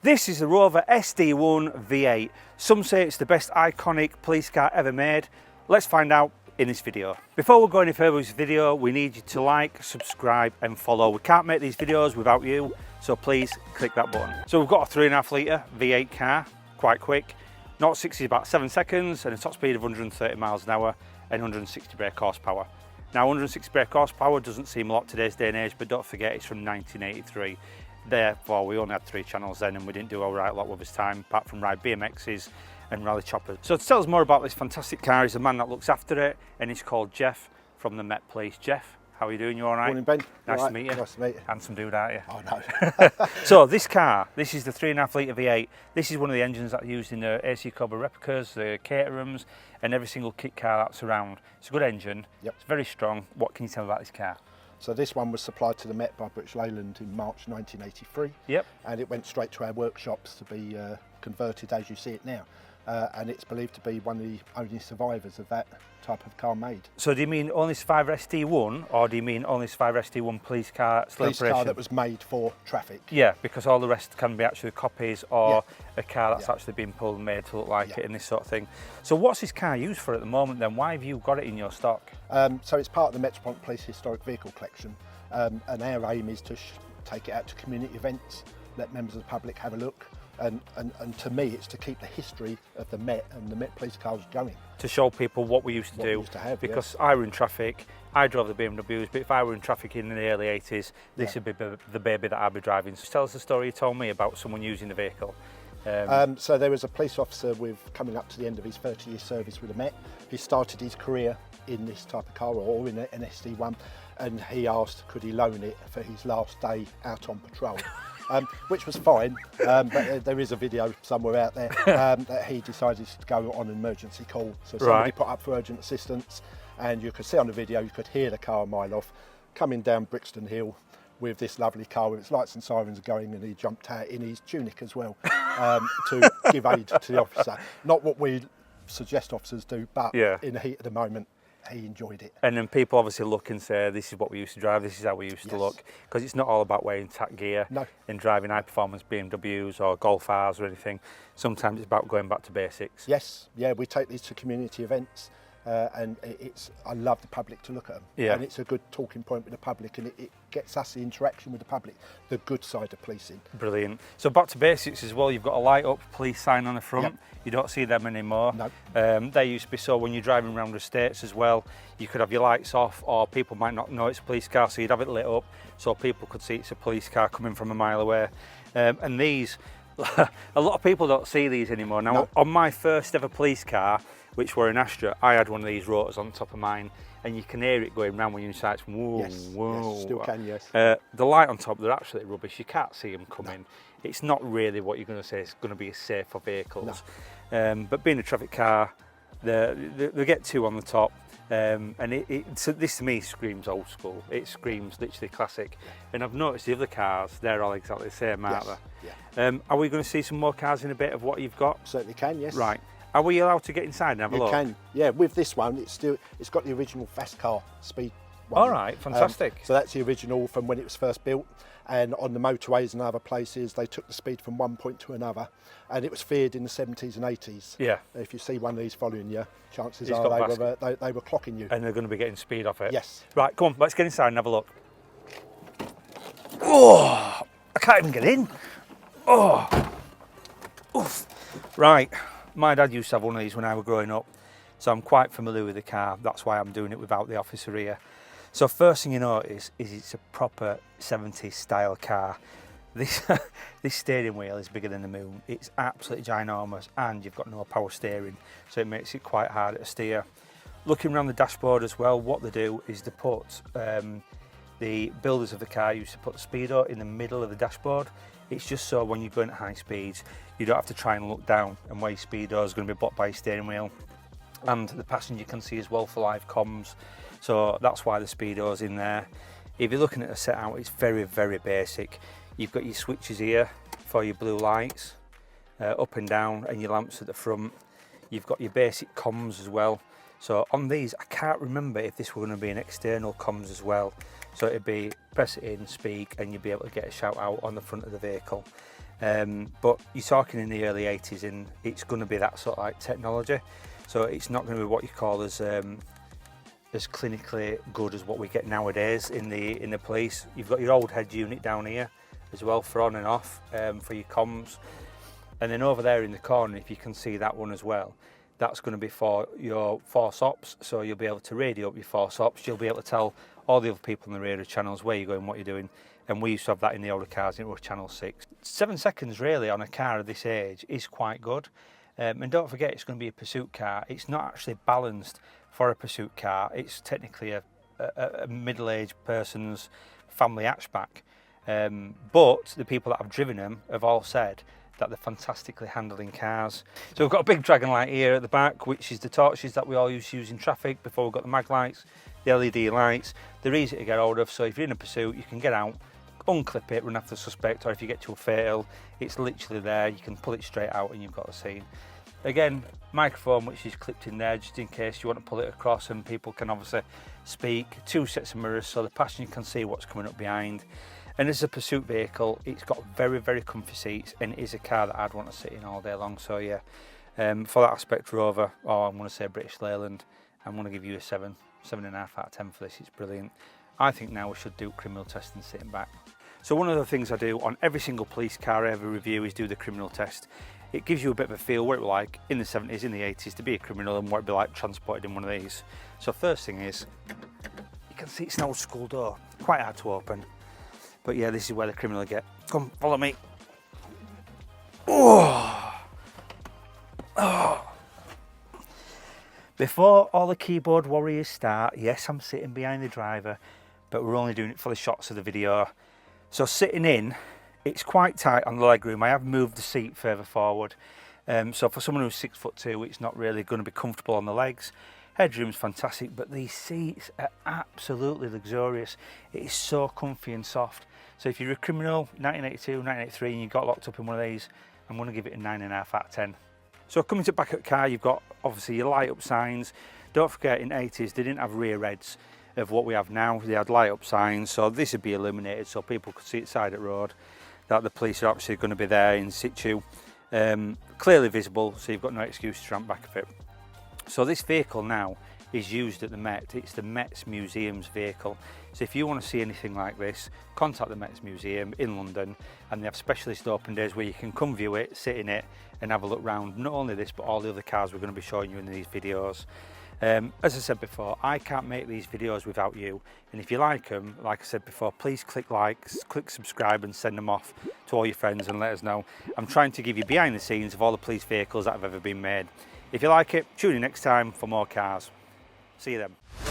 This is the Rover SD1 V8. Some say it's the best iconic police car ever made. Let's find out in this video. Before we go any further with this video, we need you to like, subscribe and follow. We can't make these videos without you, so please click that button. So we've got a 3.5 litre V8 car, quite quick. 0 to 60 is about 7 seconds and a top speed of 130 miles an hour and 160 brake horsepower. Now 160 brake horsepower doesn't seem a lot today's day and age, but don't forget it's from 1983. Therefore we only had 3 channels then and we didn't do a right lot with his time, apart from ride BMXs and rally choppers. So to tell us more about this fantastic car is a man that looks after it, and he's called Jeff from the Met Police. Jeff, how are you doing? You all right? Morning, Ben. Nice to meet you. Nice to meet you. Handsome dude, aren't you? Oh, no. So this car, this is the 3.5 litre V8. This is one of the engines that are used in the AC Cobra replicas, the Caterhams, and every single kit car that's around. It's a good engine. Yep. It's very strong. What can you tell me about this car? So this one was supplied to the Met by British Leyland in March 1983. Yep. And it went straight to our workshops to be converted as you see it now. And it's believed to be one of the only survivors of that type of car made. So do you mean only survivor SD1, or do you mean only survivor SD1 police car still police operation? Car that was made for traffic. Yeah, because all the rest can be actually copies or a car that's actually been pulled and made to look like it and this sort of thing. So what's this car used for at the moment then? Why have you got it in your stock? So it's part of the Metropolitan Police Historic Vehicle Collection, and our aim is to take it out to community events, let members of the public have a look. And to me, it's to keep the history of the Met and the Met police cars going. To show people what we used to do. Because I were in traffic, I drove the BMWs, but if I were in traffic in the early 80s, this would be the baby that I'd be driving. So tell us the story you told me about someone using the vehicle. So there was a police officer coming up to the end of his 30-year service with the Met. He started his career in this type of car or in an SD1, and he asked could he loan it for his last day out on patrol. Which was fine, but there is a video somewhere out there that he decided to go on an emergency call. So somebody put up for urgent assistance, and you could see on the video, you could hear the car a mile off, coming down Brixton Hill with this lovely car with its lights and sirens going, and he jumped out in his tunic as well to give aid to the officer. Not what we suggest officers do, but in the heat of the moment, he enjoyed it. And then people obviously look and say, this is what we used to drive, this is how we used to look. Because it's not all about wearing tack gear and driving high performance BMWs or Golf Rs or anything. Sometimes it's about going back to basics. Yes, yeah, we take these to community events and I love the public to look at them. Yeah. And it's a good talking point with the public, and it gets us the interaction with the public, the good side of policing. Brilliant. So back to basics as well, you've got a light up police sign on the front. Yep. You don't see them anymore. No. They used to be so when you're driving around the estates as well, you could have your lights off, or people might not know it's a police car, so you'd have it lit up so people could see it's a police car coming from a mile away. And these, a lot of people don't see these anymore. Now, on my first ever police car, which were in Astra, I had one of these rotors on top of mine, and you can hear it going round when you're inside. It's whoa, whoa. Yes, still can, yes. The light on top, they're absolutely rubbish. You can't see them coming. No. It's not really what you're going to say is going to be safe for vehicles. No. But being a traffic car, they get 2 on the top, and so this to me screams old school. It screams literally classic. And I've noticed the other cars, they're all exactly the same, aren't they? Yeah. Are we going to see some more cars in a bit of what you've got? Certainly can, yes. Right. Are we allowed to get inside and have a look? You can, yeah. With this one, it's got the original fast car speed one. All right, fantastic. So that's the original from when it was first built, and on the motorways and other places, they took the speed from one point to another, and it was feared in the 70s and 80s. Yeah. If you see one of these following you, chances are they were clocking you. And they're going to be getting speed off it? Yes. Right, come on, let's get inside and have a look. Oh, I can't even get in. Oh, oof. Right. My dad used to have one of these when I was growing up, so I'm quite familiar with the car. That's why I'm doing it without the officer here. So first thing you notice is it's a proper 70s style car. This steering wheel is bigger than the moon. It's absolutely ginormous, and you've got no power steering, so it makes it quite hard to steer. Looking around the dashboard as well, what they do is they put, the builders of the car used to put the speedo in the middle of the dashboard. It's just so when you're going at high speeds, you don't have to try and look down and where your speedo is going to be blocked by your steering wheel. And the passenger can see as well for live comms, so that's why the speedo's in there. If you're looking at a set out, it's very, very basic. You've got your switches here for your blue lights, up and down, and your lamps at the front. You've got your basic comms as well. So on these, I can't remember if this were going to be an external comms as well. So it'd be press it in, speak, and you'd be able to get a shout out on the front of the vehicle. But you're talking in the early 80s, and it's going to be that sort of like technology. So it's not going to be what you call as clinically good as what we get nowadays in the police. You've got your old head unit down here as well for on and off, for your comms. And then over there in the corner, if you can see that one as well, that's going to be for your force ops. So you'll be able to radio up your force ops. You'll be able to tell all the other people in the radio channels where you're going, what you're doing. And we used to have that in the older cars, and it was channel 6. 7 seconds really on a car of this age is quite good. And don't forget, it's going to be a pursuit car. It's not actually balanced for a pursuit car. It's technically a middle-aged person's family hatchback. But the people that have driven them have all said that they're fantastically handling cars. So we've got a big dragon light here at the back, which is the torches that we all used to use in traffic before we've got the mag lights, the LED lights. They're easy to get hold of, so if you're in a pursuit, you can get out, unclip it, run after the suspect, or if you get to a fatal, it's literally there. You can pull it straight out and you've got the scene. Again, microphone which is clipped in there just in case you want to pull it across and people can obviously speak. 2 sets of mirrors so the passenger can see what's coming up behind. And as a pursuit vehicle, it's got very, very comfy seats, and it is a car that I'd want to sit in all day long. So yeah, for that aspect, Rover, or I'm going to say British Leyland, I'm going to give you a 7.5 out of 10 for this. It's brilliant. I think now we should do criminal testing sitting back. So one of the things I do on every single police car I ever review is do the criminal test. It gives you a bit of a feel what it was like in the 70s, in the 80s to be a criminal, and what it'd be like transported in one of these. So first thing is, you can see it's an old school door, quite hard to open. But yeah, this is where the criminal get. Come, follow me. Oh. Oh. Before all the keyboard warriors start, yes, I'm sitting behind the driver, but we're only doing it for the shots of the video. So sitting in, it's quite tight on the legroom. I have moved the seat further forward. So for someone who's 6'2", it's not really going to be comfortable on the legs. Headroom's fantastic, but these seats are absolutely luxurious. It is so comfy and soft. So if you're a criminal, 1982, 1983, and you got locked up in one of these, I'm going to give it a 9.5 out of 10. So coming to back of the car, you've got obviously your light up signs. Don't forget, in the 80s, they didn't have rear heads of what we have now. They had light up signs, so this would be illuminated so people could see the side of the road that the police are actually going to be there in situ. Clearly visible, so you've got no excuse to ramp back of it. So this vehicle now is used at the Met. It's the Met's Museum's vehicle. So if you want to see anything like this, contact the Met's Museum in London, and they have specialist open days where you can come view it, sit in it and have a look round. Not only this, but all the other cars we're going to be showing you in these videos. As I said before, I can't make these videos without you, and if you like them, like I said before, please click like, click subscribe and send them off to all your friends and let us know. I'm trying to give you behind the scenes of all the police vehicles that have ever been made. If you like it, tune in next time for more cars. See you then.